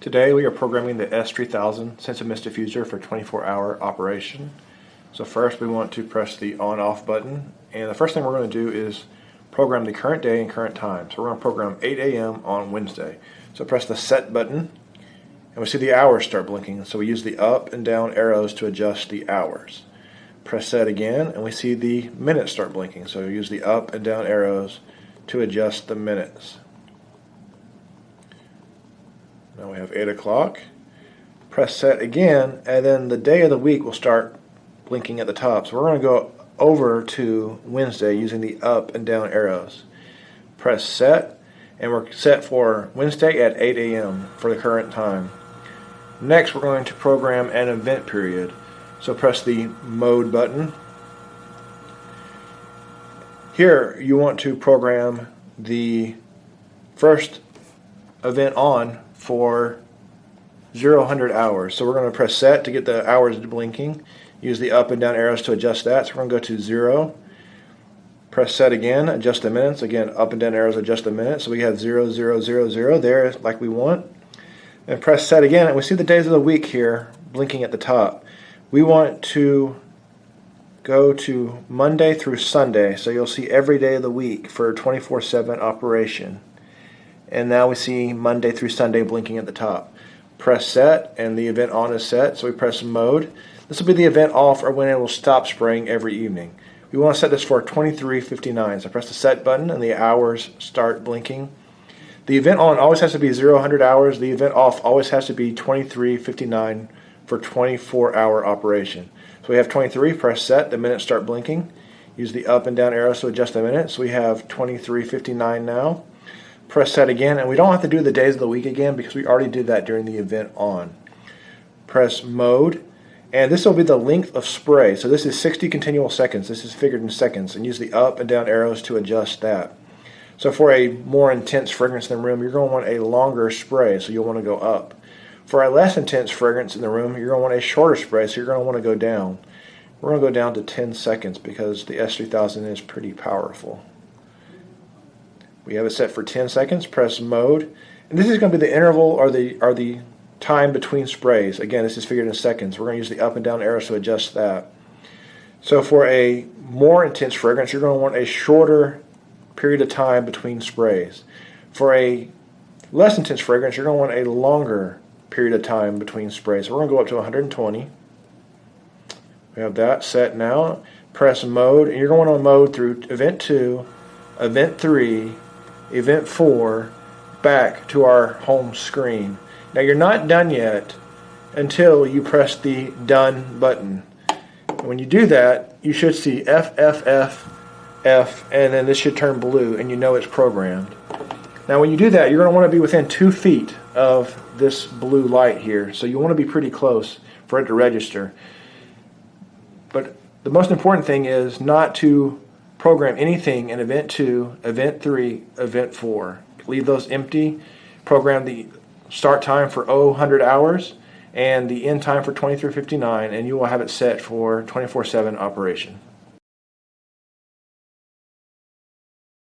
Today we are programming the S3000 SensaMist Diffuser for 24-hour operation. So first we want to press the on-off button, and the first thing we're going to do is program the current day and current time. So we're going to program 8 a.m. on Wednesday. So press the set button and we see the hours start blinking. So we use the up and down arrows to adjust the hours. Press set again and we see the minutes start blinking. So we use the up and down arrows to adjust the minutes. Now we have 8 o'clock. Press set again, and then the day of the week will start blinking at the top. So we're going to go over to Wednesday using the up and down arrows. Press set, and we're set for Wednesday at 8 a.m. for the current time. Next, we're going to program an event period. So press the mode button. Here, you want to program the first event on for 0-100 hours. So we're going to press set to get the hours blinking. Use the up and down arrows to adjust that. So we're going to go to 0. Press set again, adjust the minutes. Again, up and down arrows adjust the minutes. So we have 0, 0, 0, 0 there like we want. And press set again, and we see the days of the week here blinking at the top. We want to go to Monday through Sunday. So you'll see every day of the week for a 24/7 operation. And now we see Monday through Sunday blinking at the top. Press set, and the event on is set, so we press mode. This will be the event off, or when it will stop spraying every evening. We want to set this for 23:59, so press the set button and the hours start blinking. The event on always has to be 0-100 hours. The event off always has to be 23:59 for 24-hour operation. So we have 23, press set, the minutes start blinking. Use the up and down arrows to adjust the minutes. So we have 23:59 now. Press set again, and we don't have to do the days of the week again because we already did that during the event on. Press mode, and this will be the length of spray. So this is 60 continual seconds. This is figured in seconds, and use the up and down arrows to adjust that. So for a more intense fragrance in the room, you're going to want a longer spray, so you'll want to go up. For a less intense fragrance in the room, you're going to want a shorter spray, so you're going to want to go down. We're going to go down to 10 seconds because the S3000 is pretty powerful. We have it set for 10 seconds. Press mode, and this is going to be the interval or the time between sprays. Again, this is figured in seconds. We're going to use the up and down arrows to adjust that. So for a more intense fragrance, you're going to want a shorter period of time between sprays. For a less intense fragrance, you're going to want a longer period of time between sprays. So we're going to go up to 120. We have that set now. Press mode, and you're going on mode through event 2, event 3, event 4, back to our home screen. Now you're not done yet until you press the done button. And when you do that, you should see F, F, F, F, and then this should turn blue, and you know it's programmed. Now when you do that, you're going to want to be within 2 feet of this blue light here, so you want to be pretty close for it to register. But the most important thing is not to program anything in event 2, event 3, event 4. Leave those empty. Program the start time for 100 hours and the end time for 23:59, and you will have it set for 24/7 operation.